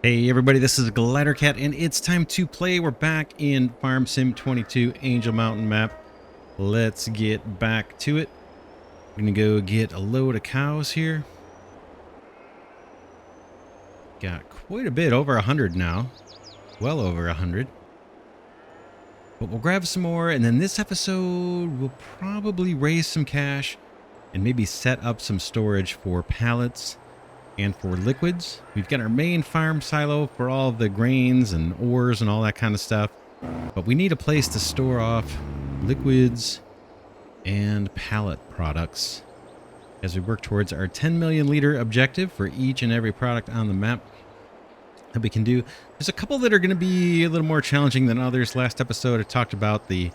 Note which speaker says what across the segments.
Speaker 1: Hey everybody, this is Glidercat and it's time to play. We're back in Farm Sim 22 Angel Mountain map. Let's get back to it. We're gonna go get a load of cows here. Got quite a bit, over 100 now. Well over 100. But we'll grab some more, and then this episode we'll probably raise some cash and maybe set up some storage for pallets and for liquids. We've got our main farm silo for all the grains and ores and all that kind of stuff. But we need a place to store off liquids and pallet products as we work towards our 10 million liter objective for each and every product on the map that we can do. There's a couple that are going to be a little more challenging than others. Last episode I talked about the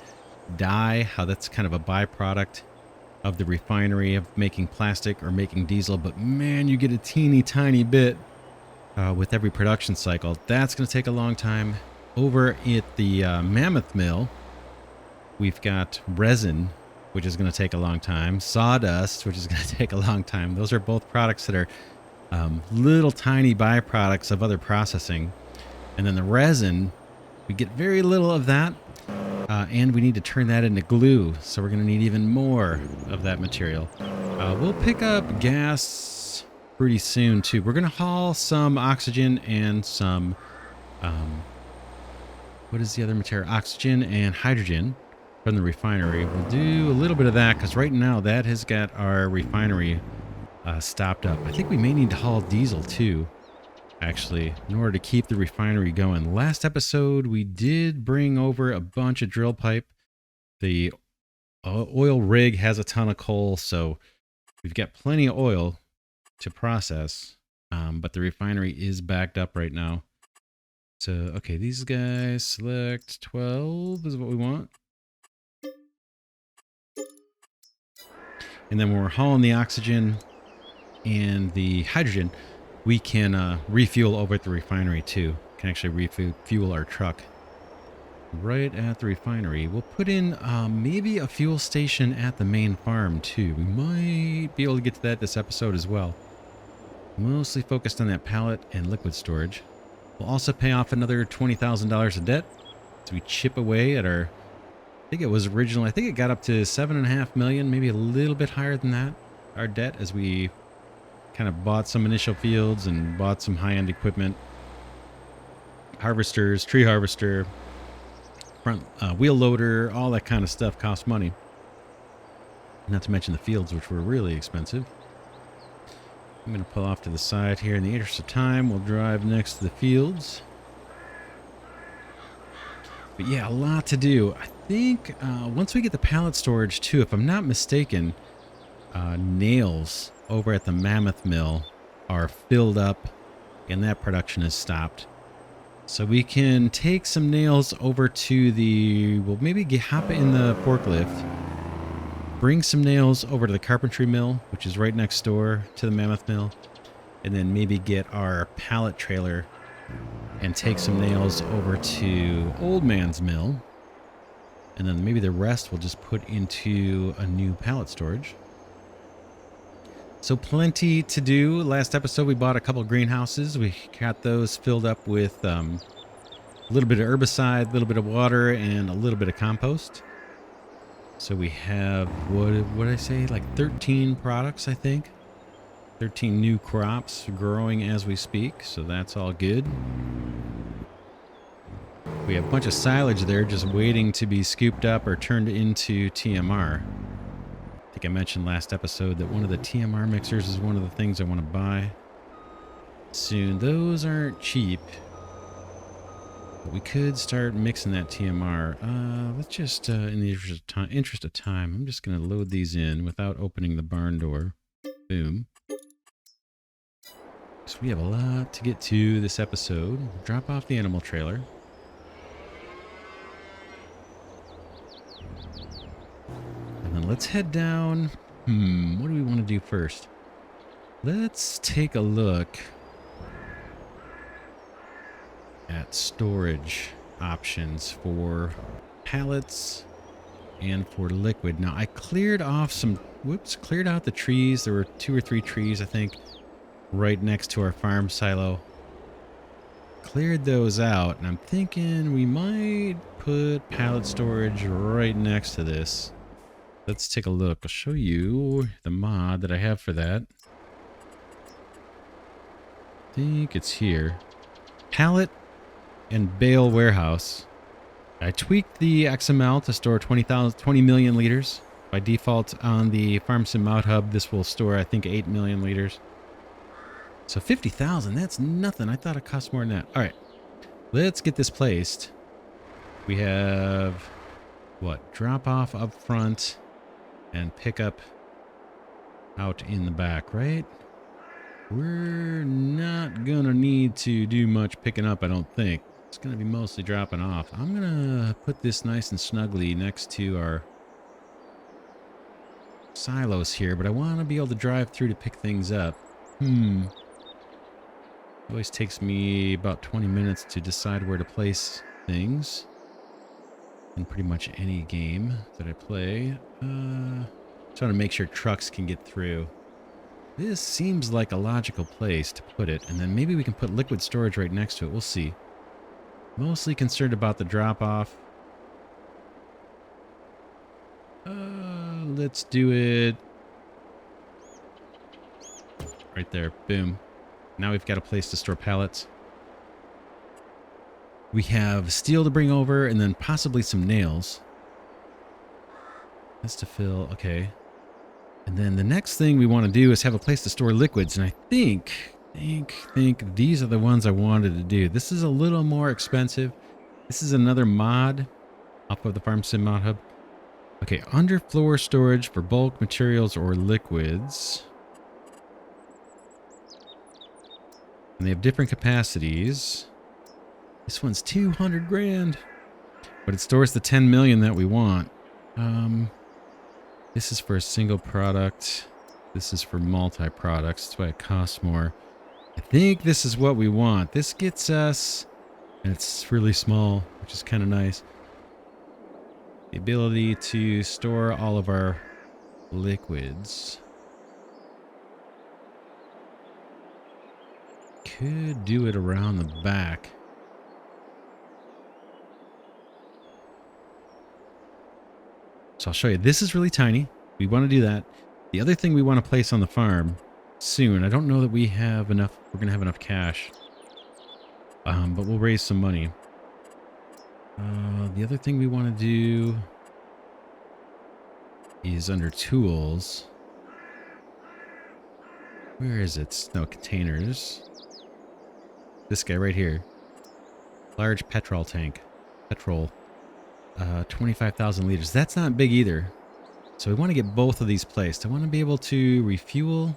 Speaker 1: dye, how that's kind of a byproduct of the refinery of making plastic or making diesel, but man, you get a teeny tiny bit with every production cycle. That's going to take a long time. Over at the mammoth mill, we've got resin, which is going to take a long time, sawdust, which is going to take a long time. Those are both products that are little tiny byproducts of other processing. And then the resin, we get very little of that. And we need to turn that into glue, so we're going to need even more of that material. We'll pick up gas pretty soon, too. We're going to haul some oxygen and some... what is the other material? Oxygen and hydrogen from the refinery. We'll do a little bit of that, because right now that has got our refinery stopped up. I think we may need to haul diesel, too, actually, in order to keep the refinery going. Last episode, we did bring over a bunch of drill pipe. The oil rig has a ton of coal, so we've got plenty of oil to process, but the refinery is backed up right now. So, okay, these guys, select 12 is what we want. And then when we're hauling the oxygen and the hydrogen, we can refuel over at the refinery too. Can actually refuel our truck right at the refinery. We'll put in maybe a fuel station at the main farm too. We might be able to get to that this episode as well. Mostly focused on that pallet and liquid storage. We'll also pay off another $20,000 of debt as we chip away at our, I think it was original, I think it got up to 7.5 million, maybe a little bit higher than that, our debt, as we kind of bought some initial fields and bought some high-end equipment, harvesters, tree harvester, front wheel loader, all that kind of stuff costs money. Not to mention the fields, which were really expensive. I'm going to pull off to the side here. In the interest of time, we'll drive next to the fields. But yeah, a lot to do. I think once we get the pallet storage too, if I'm not mistaken, nails over at the mammoth mill are filled up and that production is stopped. So we can take some nails over to the, we'll maybe hop in the forklift, bring some nails over to the carpentry mill, which is right next door to the mammoth mill, and then maybe get our pallet trailer and take some nails over to old man's mill. And then maybe the rest we'll just put into a new pallet storage. So plenty to do. Last episode we bought a couple of greenhouses. We got those filled up with a little bit of herbicide, a little bit of water, and a little bit of compost. So we have, what did I say, like 13 products, I think. 13 new crops growing as we speak, so that's all good. We have a bunch of silage there just waiting to be scooped up or turned into TMR. I think I mentioned last episode that one of the TMR mixers is one of the things I want to buy soon. Those aren't cheap, but we could start mixing that TMR. Let's just, in the interest of time, I'm just going to load these in without opening the barn door. Boom. So we have a lot to get to this episode. Drop off the animal trailer. And then let's head down. What do we want to do first? Let's take a look at storage options for pallets and for liquid. Now I cleared off some, cleared out the trees. There were 2 or 3 trees, I think, right next to our farm silo. cleared those out, and I'm thinking we might put pallet storage right next to this. Let's take a look. I'll show you the mod that I have for that. I think it's here. Pallet and bale warehouse. I tweaked the XML to store 20 million liters. By default on the FarmSim Mod Hub, this will store, I think, 8 million liters. So 50,000, that's nothing. I thought it cost more than that. All right, let's get this placed. We have, what, drop off up front and pick up out in the back, right? We're not gonna need to do much picking up, I don't think. It's gonna be mostly dropping off. I'm gonna put this nice and snugly next to our silos here, but I want to be able to drive through to pick things up. It always takes me about 20 minutes to decide where to place things in pretty much any game that I play. Trying to make sure trucks can get through. This seems like a logical place to put it, and then maybe we can put liquid storage right next to it. We'll see. Mostly concerned about the drop-off. Let's do it right there. Boom. Now we've got a place to store pallets. We have steel to bring over and then possibly some nails. That's to fill. Okay. And then the next thing we want to do is have a place to store liquids. And I think these are the ones I wanted to do. This is a little more expensive. This is another mod off of the FarmSim Mod Hub. Okay, underfloor storage for bulk materials or liquids. And they have different capacities. This one's 200 grand. But it stores the 10 million that we want. This is for a single product. This is for multi-products. That's why it costs more. I think this is what we want. This gets us, and it's really small, which is kind of nice. The ability to store all of our liquids. Could do it around the back. So I'll show you. This is really tiny. We want to do that. The other thing we want to place on the farm soon. I don't know that we have enough. We're going to have enough cash. But we'll raise some money. The other thing we want to do is under tools. Where is it? No, containers. This guy right here. Large petrol tank. Petrol. 25,000 liters. That's not big either. So we want to get both of these placed. I want to be able to refuel.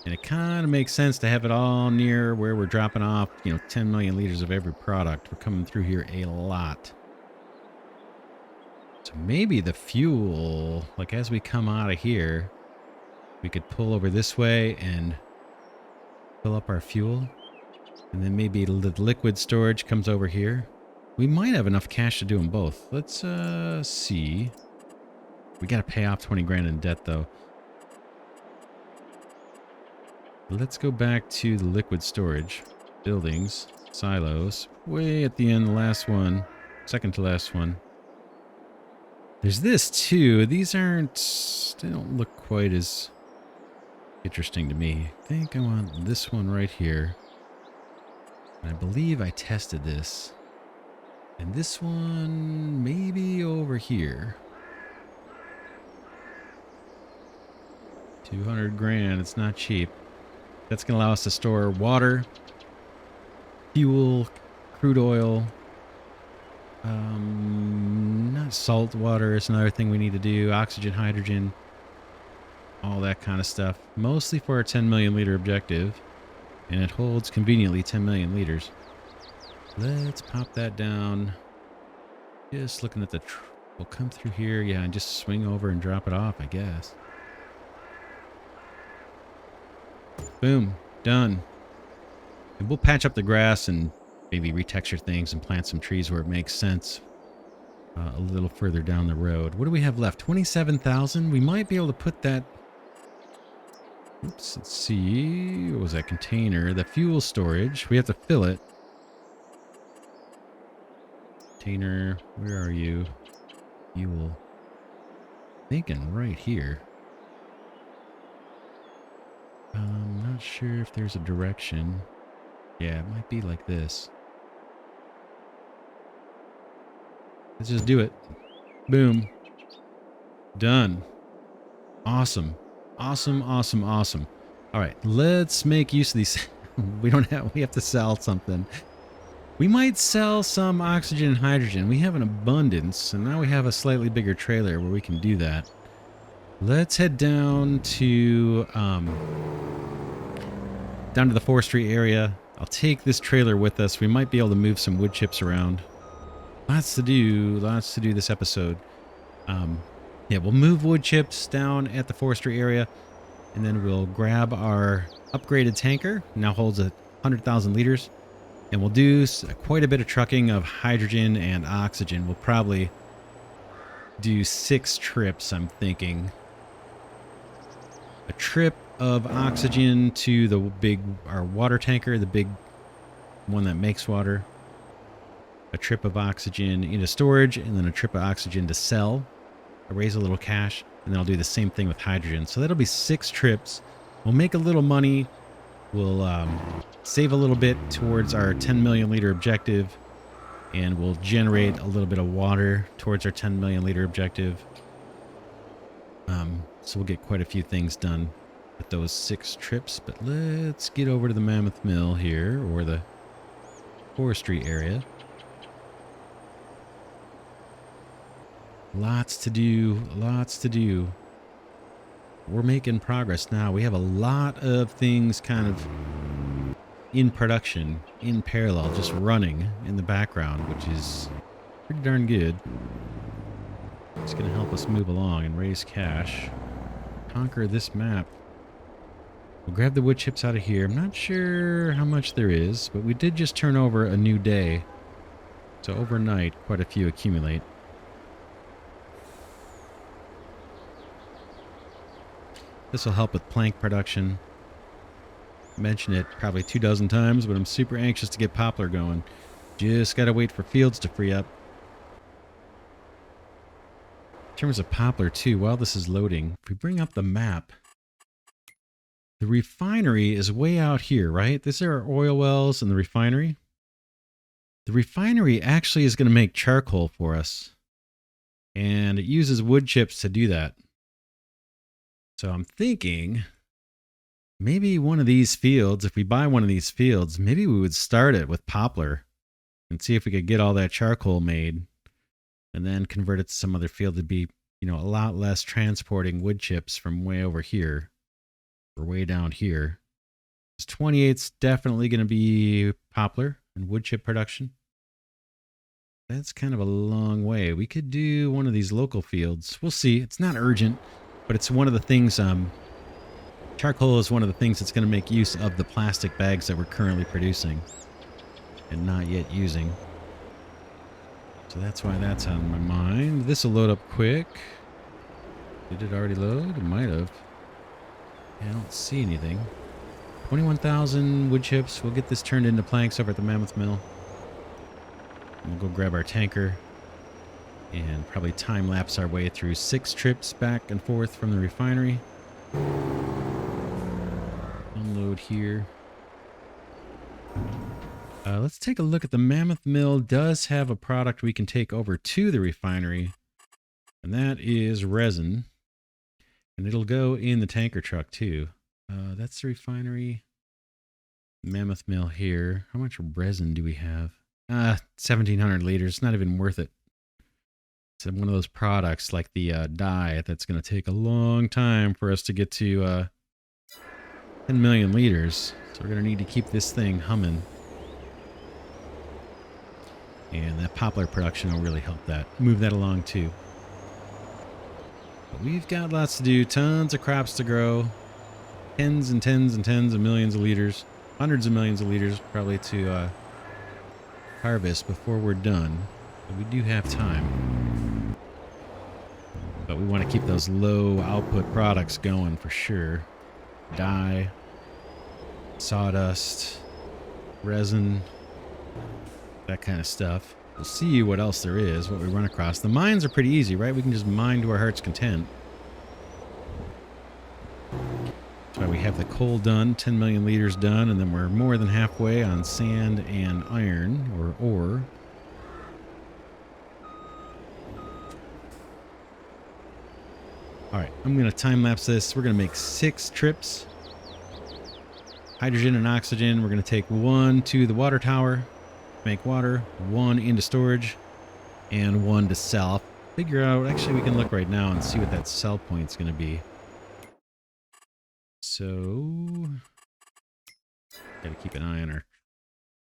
Speaker 1: And it kind of makes sense to have it all near where we're dropping off, 10 million liters of every product. We're coming through here a lot. So maybe the fuel, like as we come out of here, we could pull over this way and fill up our fuel. And then maybe the liquid storage comes over here. We might have enough cash to do them both. Let's see. We got to pay off 20 grand in debt though. Let's go back to the liquid storage. Buildings, silos, way at the end, the last one, second to last one. There's this too. These aren't, they don't look quite as interesting to me. I think I want this one right here. And I believe I tested this. And this one maybe over here. 200 grand, it's not cheap. That's going to allow us to store water, fuel, crude oil, not salt water is another thing we need to do, oxygen, hydrogen, all that kind of stuff. Mostly for our 10 million liter objective, and it holds conveniently 10 million liters. Let's pop that down. Just looking at the, we'll come through here, yeah, and just swing over and drop it off, I guess. Boom, done. And we'll patch up the grass and maybe retexture things and plant some trees where it makes sense a little further down the road. What do we have left? 27,000. We might be able to put that. Oops, let's see. What was that container? The fuel storage. We have to fill it. Container, where are you? Fuel. Thinking right here. Not sure if there's a direction. Yeah, it might be like this. Let's just do it. Boom. Done. Awesome. Awesome, awesome, awesome. All right, let's make use of these. We have to sell something. We might sell some oxygen and hydrogen. We have an abundance, and now we have a slightly bigger trailer where we can do that. Let's head down to the forestry area. I'll take this trailer with us. We might be able to move some wood chips around. Lots to do this episode. Yeah, we'll move wood chips down at the forestry area, and then we'll grab our upgraded tanker. Now holds 100,000 liters, and we'll do quite a bit of trucking of hydrogen and oxygen. We'll probably do 6 trips, I'm thinking. A trip of oxygen to our water tanker, the big one that makes water. A trip of oxygen into storage, and then a trip of oxygen to sell. I'll raise a little cash, and then I'll do the same thing with hydrogen. So that'll be 6 trips. We'll make a little money. We'll save a little bit towards our 10 million liter objective, and we'll generate a little bit of water towards our 10 million liter objective. So we'll get quite a few things done with those 6 trips. But let's get over to the Mammoth Mill here, or the forestry area. Lots to do, lots to do. We're making progress now. We have a lot of things kind of in production, in parallel, just running in the background, which is pretty darn good. It's going to help us move along and raise cash. Conquer this map. We'll grab the wood chips out of here. I'm not sure how much there is, but we did just turn over a new day. So overnight, quite a few accumulate. This will help with plank production. Mentioned it probably 24 times, but I'm super anxious to get poplar going. Just gotta wait for fields to free up. In terms of poplar too, while this is loading, if we bring up the map, the refinery is way out here, right? These are our oil wells and the refinery. The refinery actually is going to make charcoal for us, and it uses wood chips to do that. So I'm thinking maybe one of these fields, if we buy one of these fields, maybe we would start it with poplar and see if we could get all that charcoal made, and then convert it to some other field to be, a lot less transporting wood chips from way over here or way down here. 28's definitely going to be poplar and wood chip production. That's kind of a long way. We could do one of these local fields. We'll see. It's not urgent, but it's one of the things, charcoal is one of the things that's going to make use of the plastic bags that we're currently producing and not yet using. So that's why that's on my mind. This will load up quick. Did it already load? It might have. Yeah, I don't see anything. 21,000 wood chips. We'll get this turned into planks over at the Mammoth Mill. We'll go grab our tanker and probably time-lapse our way through 6 trips back and forth from the refinery. Unload here. Let's take a look at the Mammoth Mill. Does have a product we can take over to the refinery, and that is resin. And it'll go in the tanker truck too. That's the refinery. Mammoth Mill here. How much resin do we have? 1,700 liters. Not even worth it. It's one of those products like the dye that's going to take a long time for us to get to 10 million liters. So we're going to need to keep this thing humming. And that poplar production will really help that. Move that along too. But we've got lots to do. Tons of crops to grow. Tens and tens and tens of millions of liters. Hundreds of millions of liters probably to harvest before we're done. But we do have time. But we want to keep those low output products going for sure. Dye. Sawdust. Resin. That kind of stuff. We'll see what else there is, what we run across. The mines are pretty easy, right? We can just mine to our heart's content. That's why we have the coal done, 10 million liters done, and then we're more than halfway on sand and iron, or ore. Alright, I'm going to time-lapse this. We're going to make 6 trips. Hydrogen and oxygen. We're going to take 1 to the water tower, make water, 1 into storage, and 1 to sell. Figure out, actually we can look right now and see what that sell point's going to be. So, gotta keep an eye on our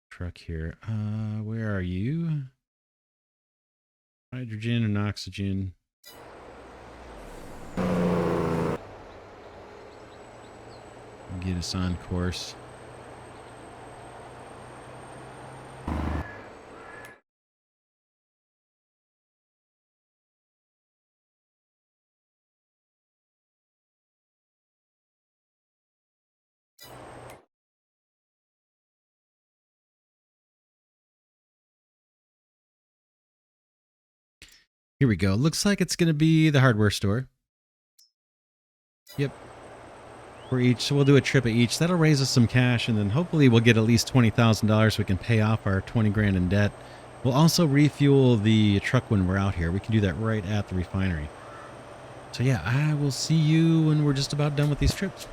Speaker 1: truck here. Where are you? Hydrogen and oxygen. Get us on course. Here we go. Looks like it's going to be the hardware store. Yep. For each. So we'll do a trip at each. That'll raise us some cash, and then hopefully we'll get at least $20,000 so we can pay off our 20 grand in debt. We'll also refuel the truck when we're out here. We can do that right at the refinery. So yeah, I will see you when we're just about done with these trips.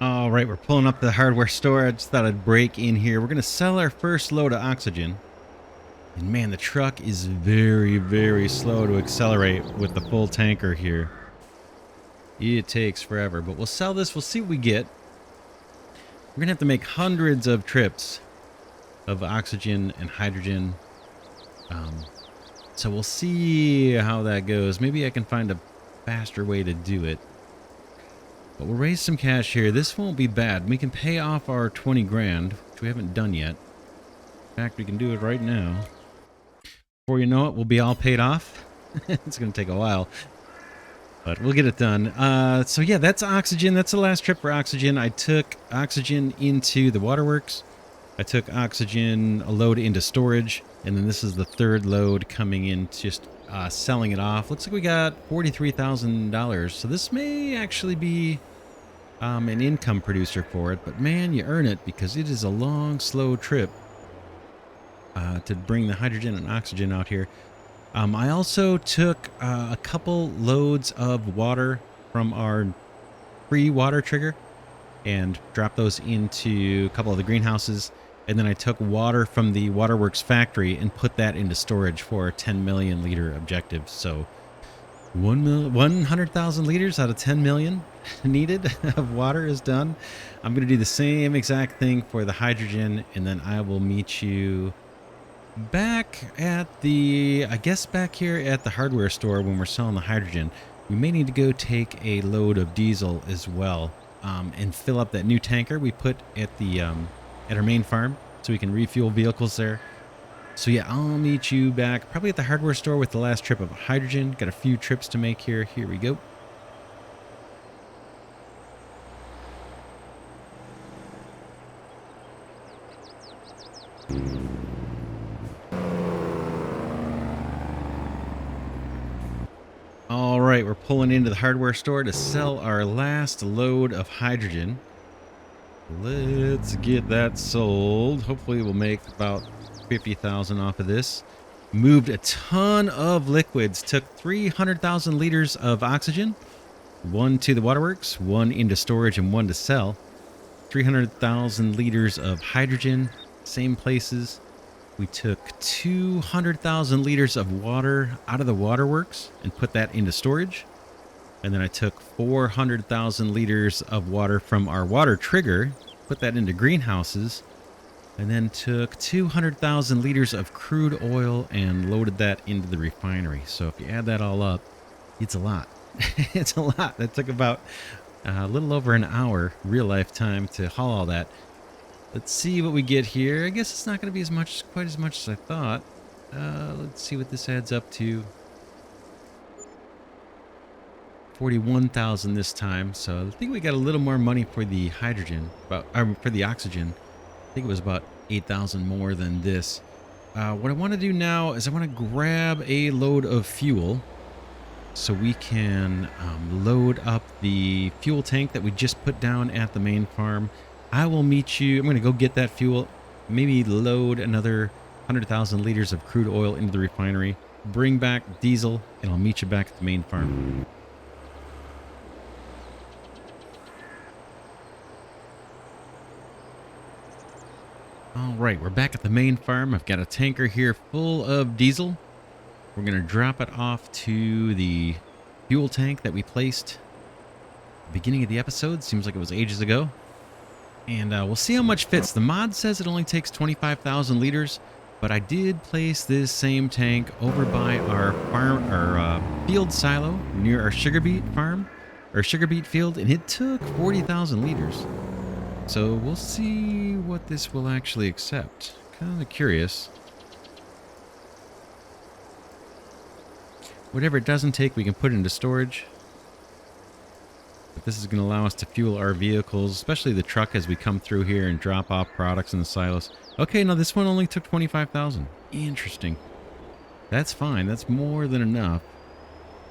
Speaker 1: All right, we're pulling up the hardware store. I just thought I'd break in here. We're going to sell our first load of oxygen. And man, the truck is very, very slow to accelerate with the full tanker here. It takes forever, but we'll sell this. We'll see what we get. We're going to have to make hundreds of trips of oxygen and hydrogen. So we'll see how that goes. Maybe I can find a faster way to do it. But we'll raise some cash here. This won't be bad. We can pay off our 20 grand, which we haven't done yet. In fact, we can do it right now. Before you know it, we'll be all paid off. It's going to take a while, but we'll get it done. So yeah, that's oxygen. That's the last trip for oxygen. I took oxygen into the waterworks. I took oxygen, a load into storage, and then this is the third load coming in, just selling it off. Looks like we got $43,000. So this may actually be an income producer for it, but man, you earn it because it is a long, slow trip to bring the hydrogen and oxygen out here. I also took a couple loads of water from our free water trigger and dropped those into a couple of the greenhouses. And then I took water from the Waterworks factory and put that into storage for a 10 million liter objective. So 100,000 liters out of 10 million needed of water is done. I'm going to do the same exact thing for the hydrogen, and then I will meet you back at the, I guess back here at the hardware store when we're selling the hydrogen. We may need to go take a load of diesel as well, and fill up that new tanker we put at the at our main farm so we can refuel vehicles there. So yeah, I'll meet you back probably at the hardware store with the last trip of hydrogen. Got a few trips to make here. Here we go. All right, we're pulling into the hardware store to sell our last load of hydrogen. Let's get that sold. Hopefully we'll make about 50,000 off of this. Moved a ton of liquids. Took 300,000 liters of oxygen. One to the waterworks, one into storage, and one to sell. 300,000 liters of hydrogen. Same places. We took 200,000 liters of water out of the waterworks and put that into storage. And then I took 400,000 liters of water from our water trigger, put that into greenhouses, and then took 200,000 liters of crude oil and loaded that into the refinery. So if you add that all up, it's a lot. It's a lot. That took about a little over an hour real life time to haul all that. Let's see what we get here. I guess it's not going to be quite as much as I thought. Let's see what this adds up to. 41,000 this time, so I think we got a little more money for the hydrogen, for the oxygen. I think it was about 8,000 more than this. What I want to do now is I want to grab a load of fuel so we can load up the fuel tank that we just put down at the main farm. I will meet you. I'm going to go get that fuel, maybe load another 100,000 liters of crude oil into the refinery, bring back diesel, and I'll meet you back at the main farm. All right, we're back at the main farm. I've got a tanker here full of diesel. We're going to drop it off to the fuel tank that we placed at the beginning of the episode. Seems like it was ages ago. And we'll see how much fits. The mod says it only takes 25,000 liters, but I did place this same tank over by our field silo near our sugar beet farm, or sugar beet field, and it took 40,000 liters. So we'll see what this will actually accept. Kind of curious. Whatever it doesn't take, we can put into storage. But this is going to allow us to fuel our vehicles, especially the truck as we come through here and drop off products in the silos. Okay, no, this one only took 25,000. Interesting. That's fine. That's more than enough.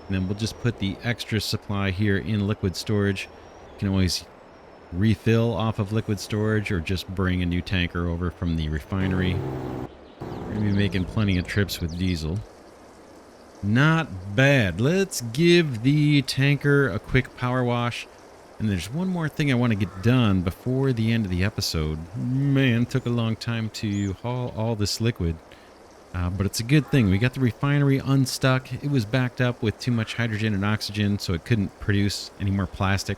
Speaker 1: And then we'll just put the extra supply here in liquid storage. You can always refill off of liquid storage or just bring a new tanker over from the refinery. We're going to be making plenty of trips with diesel. Not bad. Let's give the tanker a quick power wash. And there's one more thing I want to get done before the end of the episode. Man, it took a long time to haul all this liquid. But it's a good thing. We got the refinery unstuck. It was backed up with too much hydrogen and oxygen, so it couldn't produce any more plastic.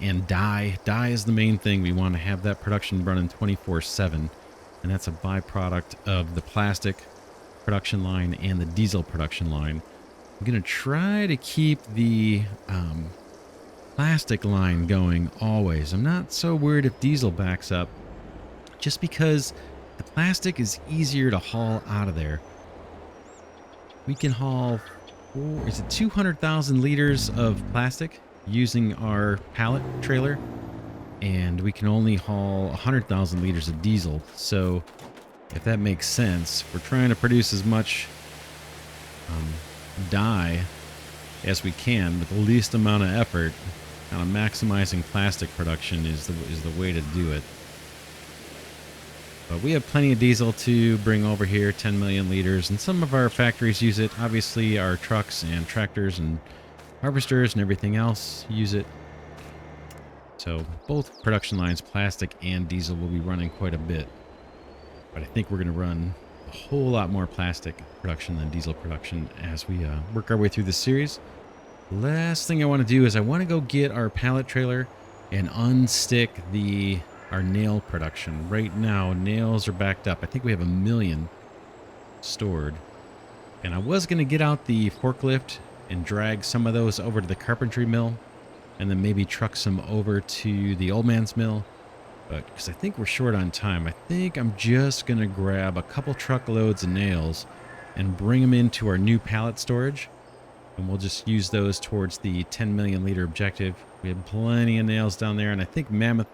Speaker 1: And dye. Dye is the main thing. We want to have that production running 24/7. And that's a byproduct of the plastic production line and the diesel production line. I'm going to try to keep the plastic line going always. I'm not so worried if diesel backs up, just because the plastic is easier to haul out of there. We can haul, is it 200,000 liters of plastic using our pallet trailer, and we can only haul 100,000 liters of diesel. So if that makes sense, we're trying to produce as much dye as we can with the least amount of effort. Kind of maximizing plastic production is the way to do it. But we have plenty of diesel to bring over here, 10 million liters, and some of our factories use it. Obviously, our trucks and tractors and harvesters and everything else use it. So both production lines, plastic and diesel, will be running quite a bit. But I think we're going to run a whole lot more plastic production than diesel production as we work our way through this series. Last thing I want to do is I want to go get our pallet trailer and unstick our nail production. Right now, nails are backed up. I think we have 1 million stored. And I was going to get out the forklift and drag some of those over to the carpentry mill, and then maybe truck some over to the old man's mill. But because I think we're short on time, I think I'm just going to grab a couple truckloads of nails and bring them into our new pallet storage. And we'll just use those towards the 10 million liter objective. We have plenty of nails down there, and I think our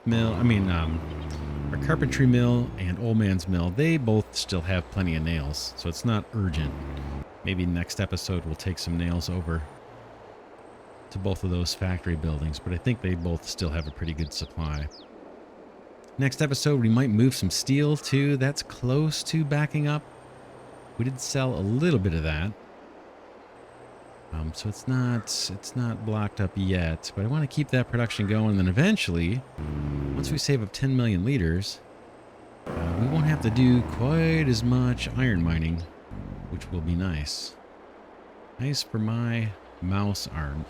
Speaker 1: carpentry mill and old man's mill, they both still have plenty of nails, so it's not urgent. Maybe next episode we'll take some nails over to both of those factory buildings, but I think they both still have a pretty good supply. Next episode we might move some steel too. That's close to backing up. We did sell a little bit of that. So it's not blocked up yet, but I want to keep that production going. And then eventually, once we save up 10 million liters, we won't have to do quite as much iron mining, which will be nice. Nice for my mouse arm,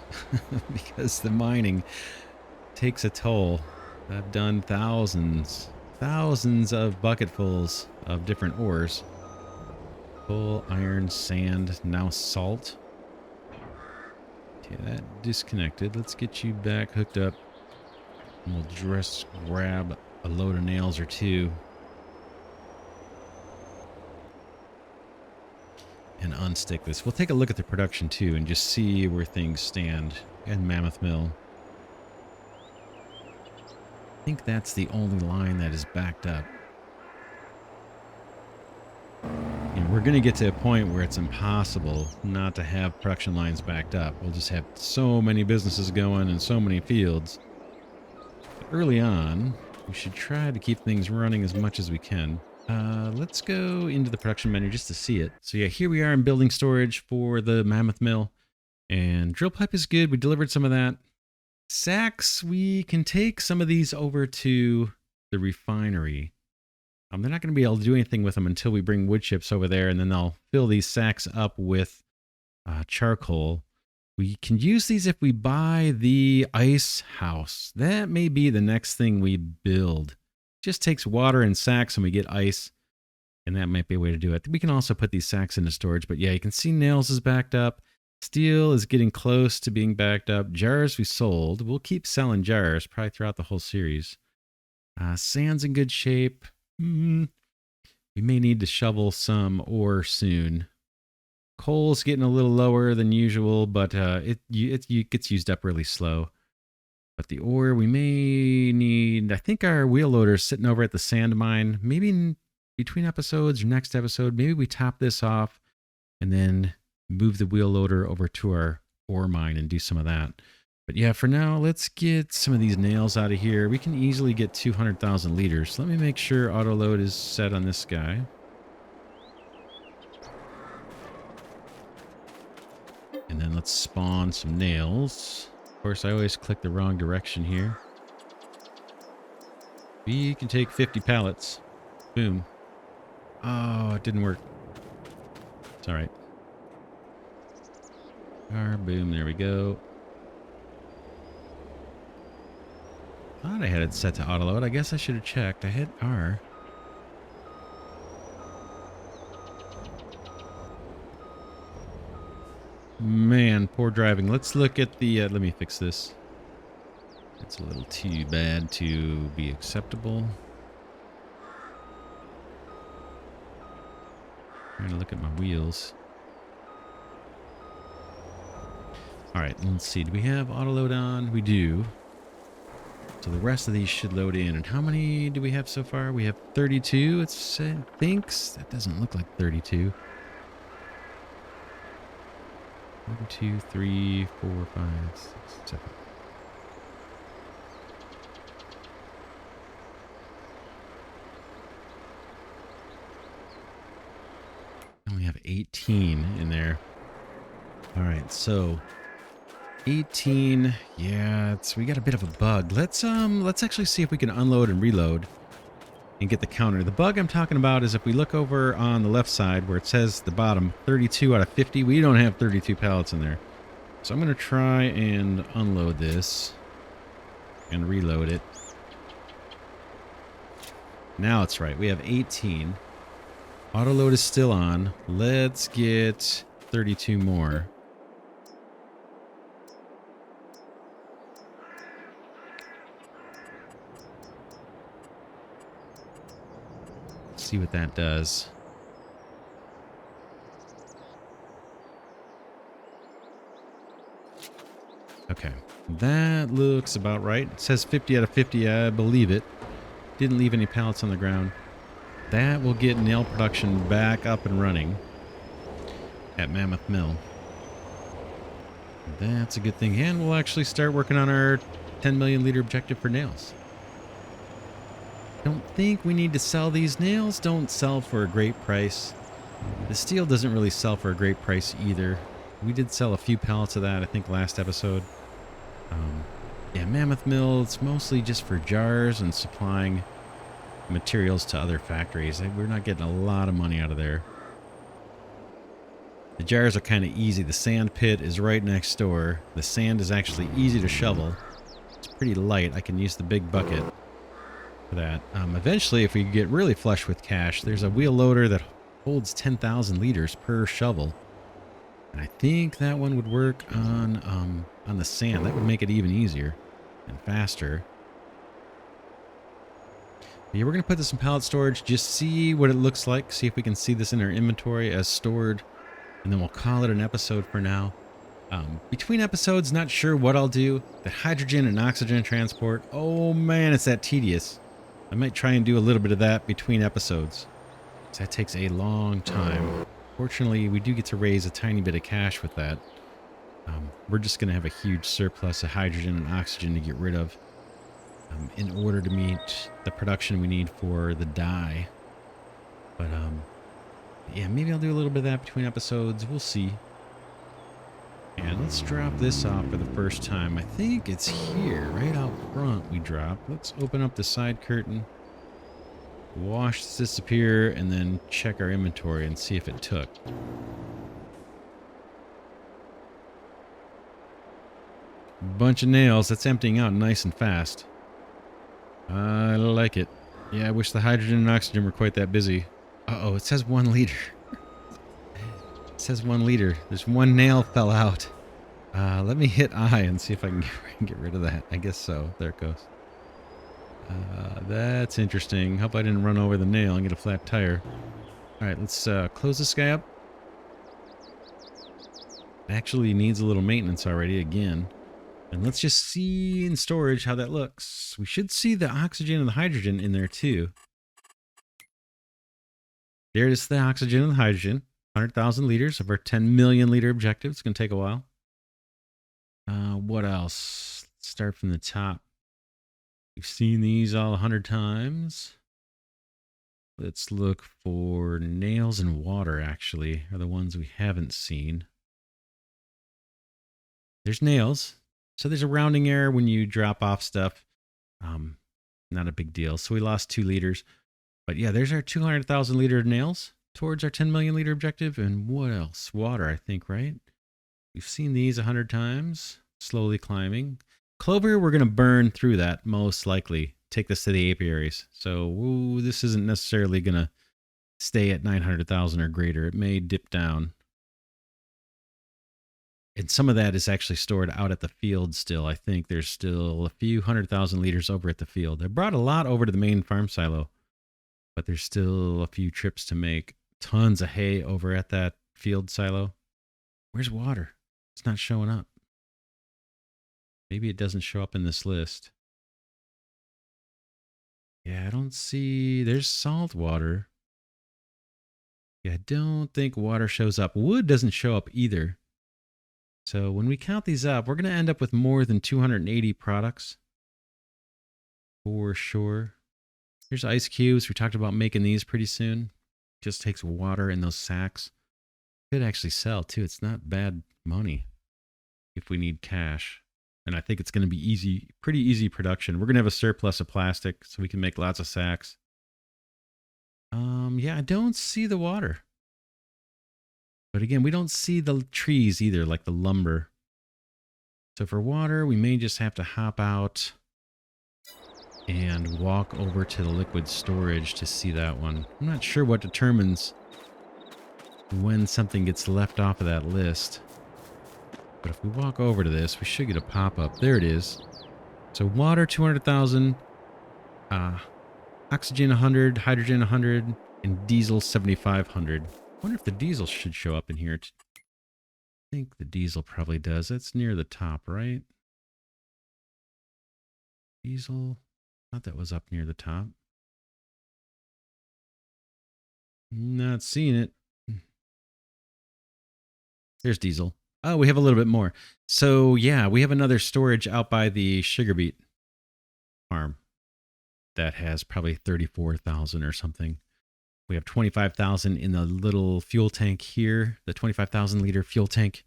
Speaker 1: because the mining takes a toll. I've done thousands of bucketfuls of different ores. Coal, iron, sand, now salt. Okay, that disconnected. Let's get you back hooked up. And we'll just grab a load of nails or two. And unstick this. We'll take a look at the production too and just see where things stand in Mammoth Mill. I think that's the only line that is backed up. And we're going to get to a point where it's impossible not to have production lines backed up. We'll just have so many businesses going and so many fields. But early on, we should try to keep things running as much as we can. Let's go into the production menu just to see it. So yeah, here we are in building storage for the Mammoth Mill. And drill pipe is good. We delivered some of that. Sacks, we can take some of these over to the refinery. They're not going to be able to do anything with them until we bring wood chips over there, and then they'll fill these sacks up with charcoal. We can use these if we buy the ice house. That may be the next thing we build. Just takes water and sacks and we get ice, and that might be a way to do it. We can also put these sacks into storage, but yeah, you can see nails is backed up. Steel is getting close to being backed up. Jars we sold. We'll keep selling jars probably throughout the whole series. Sand's in good shape. We may need to shovel some ore soon. Coal's getting a little lower than usual, but it gets used up really slow. But the ore we may need, I think our wheel loader's sitting over at the sand mine. Maybe between episodes or next episode, maybe we top this off and then move the wheel loader over to our ore mine and do some of that. But yeah, for now, let's get some of these nails out of here. We can easily get 200,000 liters. Let me make sure auto load is set on this guy. And then let's spawn some nails. Of course, I always click the wrong direction here. We can take 50 pallets. Boom. Oh, it didn't work. It's all right. Boom, there we go. Thought I had it set to auto load. I guess I should have checked. I hit R. Man, poor driving. Let's look at the... let me fix this. It's a little too bad to be acceptable. Trying to look at my wheels. All right, let's see. Do we have auto load on? We do. So the rest of these should load in. And how many do we have so far? We have 32, it thinks. That doesn't look like 32. 1, 2, 3, 4, 5, 6, 7. I only have 18 in there. All right, so 18. Yeah, we got a bit of a bug. Let's actually see if we can unload and reload and get the counter. The bug I'm talking about is if we look over on the left side where it says the bottom 32 out of 50, we don't have 32 pallets in there. So I'm going to try and unload this and reload it. Now it's right. We have 18. Auto load is still on. Let's get 32 more. See what that does. Okay, that looks about right. It says 50 out of 50. I believe it. Didn't leave any pallets on the ground. That will get nail production back up and running at Mammoth Mill. That's a good thing. And we'll actually start working on our 10 million liter objective for nails. Don't think we need to sell these. Nails don't sell for a great price. The steel doesn't really sell for a great price either. We did sell a few pallets of that, I think, last episode. Yeah, Mammoth Mill, it's mostly just for jars and supplying materials to other factories. We're not getting a lot of money out of there. The jars are kind of easy. The sand pit is right next door. The sand is actually easy to shovel. It's pretty light. I can use the big bucket for that. Eventually, if we get really flush with cash, there's a wheel loader that holds 10,000 liters per shovel. And I think that one would work on the sand. That would make it even easier and faster. But yeah, we're going to put this in pallet storage, just see what it looks like, see if we can see this in our inventory as stored, and then we'll call it an episode for now. Between episodes, not sure what I'll do. The hydrogen and oxygen transport, oh man, it's that tedious. I might try and do a little bit of that between episodes. That takes a long time. Fortunately, we do get to raise a tiny bit of cash with that. We're just going to have a huge surplus of hydrogen and oxygen to get rid of in order to meet the production we need for the dye. But yeah, maybe I'll do a little bit of that between episodes. We'll see. And let's drop this off for the first time. I think it's here, right out front we drop. Let's open up the side curtain. Wash this disappear, and then check our inventory and see if it took. Bunch of nails. That's emptying out nice and fast. I like it. Yeah, I wish the hydrogen and oxygen were quite that busy. Uh-oh, it says 1 liter. It says 1 liter. There's one nail fell out. Let me hit I and see if I can get rid of that. I guess so. There it goes. That's interesting. Hope I didn't run over the nail and get a flat tire. Alright, let's close this guy up. Actually needs a little maintenance already again. And let's just see in storage how that looks. We should see the oxygen and the hydrogen in there too. There is the oxygen and the hydrogen. 100,000 liters of our 10 million liter objective. It's going to take a while. What else? Let's start from the top. We've seen these all 100 times. Let's look for nails and water, actually, are the ones we haven't seen. There's nails. So there's a rounding error when you drop off stuff. Not a big deal. So we lost 2 liters. But yeah, there's our 200,000 liter nails towards our 10 million liter objective. And what else? Water, I think, right? We've seen these 100 times. Slowly climbing. Clover, we're going to burn through that, most likely. Take this to the apiaries. So this isn't necessarily going to stay at 900,000 or greater. It may dip down. And some of that is actually stored out at the field still. I think there's still a few 100,000 liters over at the field. I brought a lot over to the main farm silo, but there's still a few trips to make. Tons of hay over at that field silo. Where's water? It's not showing up. Maybe it doesn't show up in this list. Yeah, I don't see... There's salt water. Yeah, I don't think water shows up. Wood doesn't show up either. So when we count these up, we're going to end up with more than 280 products. For sure. Here's ice cubes. We talked about making these pretty soon. Just takes water in those sacks. Could actually sell too. It's not bad money if we need cash. And I think it's going to be easy, pretty easy production. We're going to have a surplus of plastic so we can make lots of sacks. Yeah, I don't see the water. But again, we don't see the trees either, like the lumber. So for water, we may just have to hop out and walk over to the liquid storage to see that one. I'm not sure what determines when something gets left off of that list. But if we walk over to this, we should get a pop-up. There it is. So water, 200,000. Oxygen, 100. Hydrogen, 100. And diesel, 7,500. I wonder if the diesel should show up in here. I think the diesel probably does. That's near the top, right? Diesel. I thought that was up near the top. Not seeing it. There's diesel. Oh, we have a little bit more. So yeah, we have another storage out by the sugar beet farm that has probably 34,000 or something. We have 25,000 in the little fuel tank here, the 25,000 liter fuel tank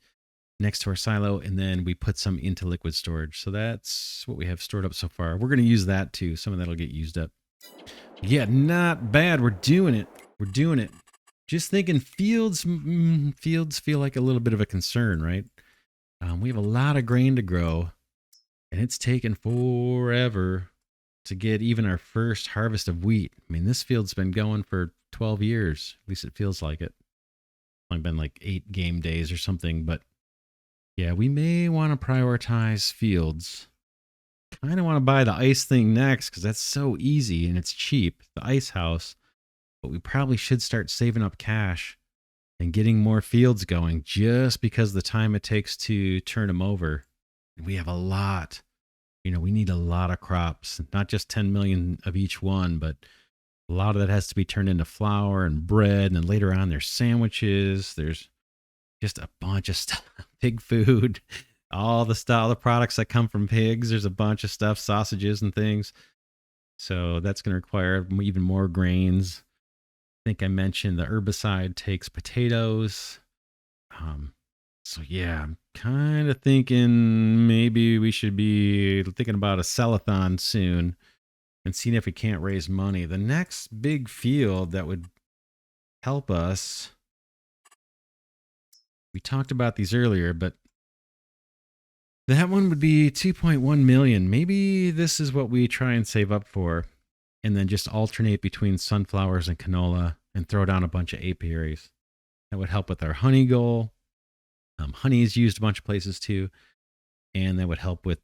Speaker 1: next to our silo, and then we put some into liquid storage. So that's what we have stored up so far. We're going to use that too. Some of that will get used up. Yeah, not bad. We're doing it. We're doing it. Just thinking fields feel like a little bit of a concern, right? We have a lot of grain to grow, and it's taken forever to get even our first harvest of wheat. I mean, this field's been going for 12 years. At least it feels like it. It's only been like 8 game days or something, but yeah, we may want to prioritize fields. Kind of want to buy the ice thing next because that's so easy and it's cheap, the ice house. But we probably should start saving up cash and getting more fields going just because of the time it takes to turn them over. We have a lot. You know, we need a lot of crops, not just 10 million of each one, but a lot of that has to be turned into flour and bread. And then later on, there's sandwiches. There's just a bunch of stuff, pig food, all the products that come from pigs. There's a bunch of stuff, sausages and things. So that's going to require even more grains. I think I mentioned the herbicide takes potatoes. So yeah, I'm kind of thinking maybe we should be thinking about a sell-a-thon soon and seeing if we can't raise money. The next big field that would help us, we talked about these earlier, but that one would be 2.1 million. Maybe this is what we try and save up for, and then just alternate between sunflowers and canola and throw down a bunch of apiaries. That would help with our honey goal. Honey is used a bunch of places too, and that would help with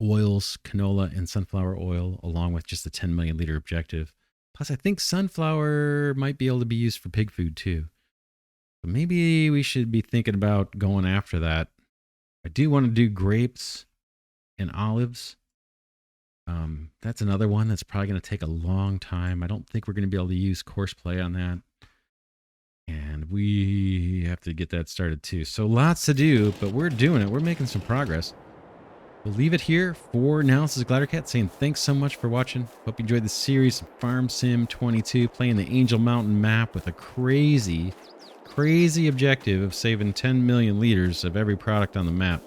Speaker 1: oils, canola and sunflower oil, along with just the 10 million liter objective. Plus, I think sunflower might be able to be used for pig food too. But maybe we should be thinking about going after that. I do want to do grapes and olives. That's another one that's probably going to take a long time. I don't think we're going to be able to use course play on that. And we have to get that started too. So lots to do, but we're doing it. We're making some progress. We'll leave it here for now. This is Glidercat saying thanks so much for watching. Hope you enjoyed the series of Farm Sim 22, playing the Angel Mountain map with a crazy objective of saving 10 million liters of every product on the map.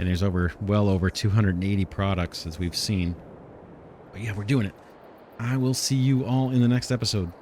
Speaker 1: And there's well over 280 products as we've seen. But yeah, we're doing it. I will see you all in the next episode.